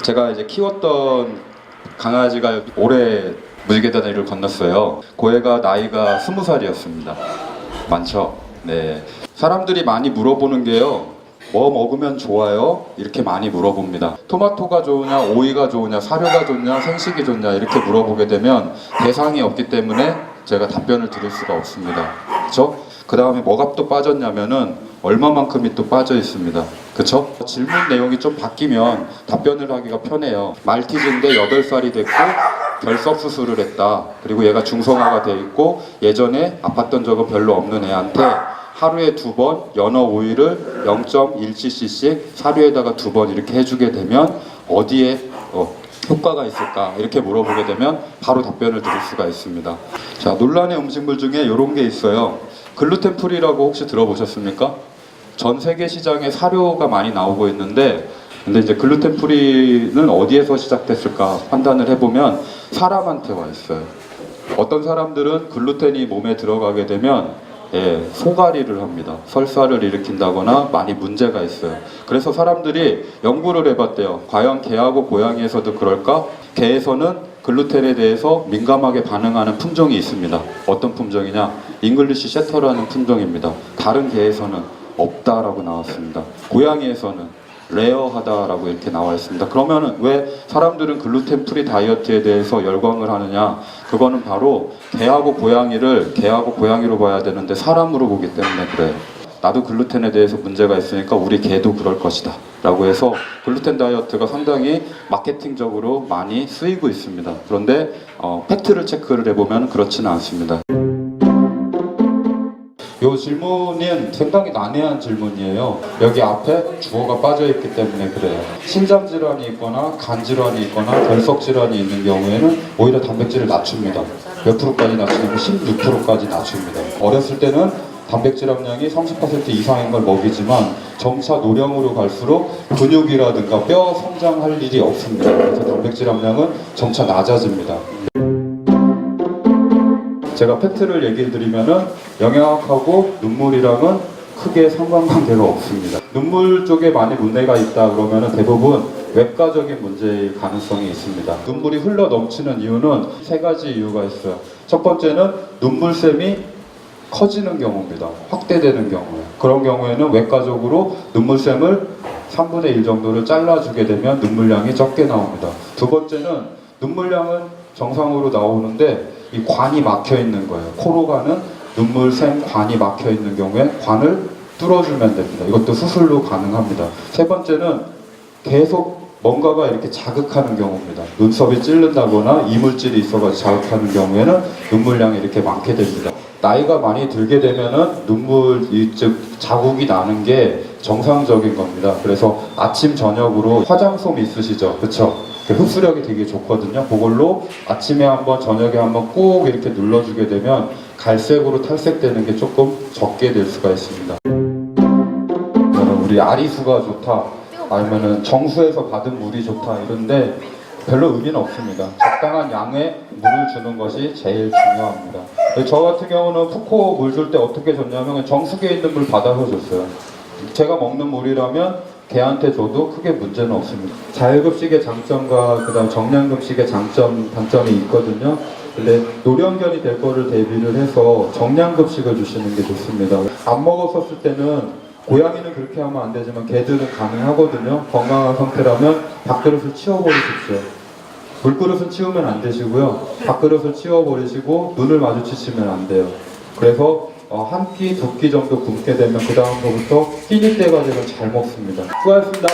제가 이제 키웠던 강아지가 올해 물계단을 건넜어요. 그 애가 나이가 20살이었습니다. 많죠? 네. 사람들이 많이 물어보는 게요. 뭐 먹으면 좋아요? 이렇게 많이 물어봅니다. 토마토가 좋으냐, 오이가 좋으냐, 사료가 좋냐, 생식이 좋냐 이렇게 물어보게 되면 대상이 없기 때문에 제가 답변을 드릴 수가 없습니다. 그렇죠? 그 다음에 뭐가 또 빠졌냐면은 얼마만큼이 또 빠져 있습니다. 그쵸? 질문 내용이 좀 바뀌면 답변을 하기가 편해요. 말티즈인데 8살이 됐고 결석 수술을 했다. 그리고 얘가 중성화가 돼 있고 예전에 아팠던 적은 별로 없는 애한테 하루에 2번 연어 오일을 0.1cc씩 사료에다가 2번 이렇게 해주게 되면 어디에 효과가 있을까 이렇게 물어보게 되면 바로 답변을 드릴 수가 있습니다. 자, 논란의 음식물 중에 이런 게 있어요. 글루텐 프리라고 혹시 들어보셨습니까? 전 세계 시장에 사료가 많이 나오고 있는데 근데 이제 글루텐 프리는 어디에서 시작됐을까 판단을 해보면 사람한테 와 있어요. 어떤 사람들은 글루텐이 몸에 들어가게 되면 소가리를 합니다. 설사를 일으킨다거나 많이 문제가 있어요. 그래서 사람들이 연구를 해봤대요. 과연 개하고 고양이에서도 그럴까? 개에서는 글루텐에 대해서 민감하게 반응하는 품종이 있습니다. 어떤 품종이냐? 잉글리시 셰터라는 품종입니다. 다른 개에서는 없다라고 나왔습니다. 고양이에서는 레어하다라고 이렇게 나와 있습니다. 그러면 왜 사람들은 글루텐 프리 다이어트에 대해서 열광을 하느냐? 그거는 바로 개하고 고양이로 봐야 되는데 사람으로 보기 때문에 그래요. 나도 글루텐에 대해서 문제가 있으니까 우리 개도 그럴 것이다 라고 해서 글루텐 다이어트가 상당히 마케팅적으로 많이 쓰이고 있습니다. 그런데 팩트를 체크를 해보면 그렇지는 않습니다. 이 질문은 상당히 난해한 질문이에요. 여기 앞에 주어가 빠져있기 때문에 그래요. 심장질환이 있거나 간질환이 있거나 결석질환이 있는 경우에는 오히려 단백질을 낮춥니다. 몇 프로까지 낮추냐면 16%까지 낮춥니다. 어렸을 때는 단백질 함량이 30% 이상인 걸 먹이지만 점차 노령으로 갈수록 근육이라든가 뼈 성장할 일이 없습니다. 그래서 단백질 함량은 점차 낮아집니다. 제가 팩트를 얘기해 드리면은 영양학하고 눈물이랑은 크게 상관관계가 없습니다. 눈물 쪽에 많이 문제가 있다 그러면은 대부분 외과적인 문제일 가능성이 있습니다. 눈물이 흘러 넘치는 이유는 3가지 이유가 있어요. 첫 번째는 눈물샘이 커지는 경우입니다. 확대되는 경우에. 그런 경우에는 외과적으로 눈물샘을 3분의 1 정도를 잘라주게 되면 눈물량이 적게 나옵니다. 두 번째는 눈물량은 정상으로 나오는데 이 관이 막혀 있는 거예요. 코로 가는 눈물샘 관이 막혀 있는 경우에 관을 뚫어주면 됩니다. 이것도 수술로 가능합니다. 세 번째는 계속 뭔가가 이렇게 자극하는 경우입니다. 눈썹이 찌른다거나 이물질이 있어가지고 자극하는 경우에는 눈물량이 이렇게 많게 됩니다. 나이가 많이 들게 되면은 즉 자국이 나는 게 정상적인 겁니다. 그래서 아침 저녁으로 화장솜 있으시죠? 그쵸? 흡수력이 되게 좋거든요. 그걸로 아침에 한번 저녁에 한번 꼭 이렇게 눌러주게 되면 갈색으로 탈색되는 게 조금 적게 될 수가 있습니다. 우리 아리수가 좋다 아니면은 정수에서 받은 물이 좋다 이런데 별로 의미는 없습니다. 적당한 양의 물을 주는 것이 제일 중요합니다. 저 같은 경우는 푸코 물 줄 때 어떻게 줬냐면 정수기에 있는 물 받아서 줬어요. 제가 먹는 물이라면 개한테 줘도 크게 문제는 없습니다. 자율급식의 장점과 그다음 정량급식의 장점, 단점이 있거든요. 근데 노령견이 될 거를 대비를 해서 정량급식을 주시는 게 좋습니다. 안 먹었었을 때는 고양이는 그렇게 하면 안 되지만 개들은 가능하거든요. 건강한 상태라면 밥그릇을 치워버리십시오. 물그릇은 치우면 안 되시고요. 밥그릇을 치워버리시고 눈을 마주치시면 안 돼요. 그래서 한 끼, 2끼 정도 굶게 되면 그 다음부터 끼니 때가 되면 잘 먹습니다. 수고하셨습니다.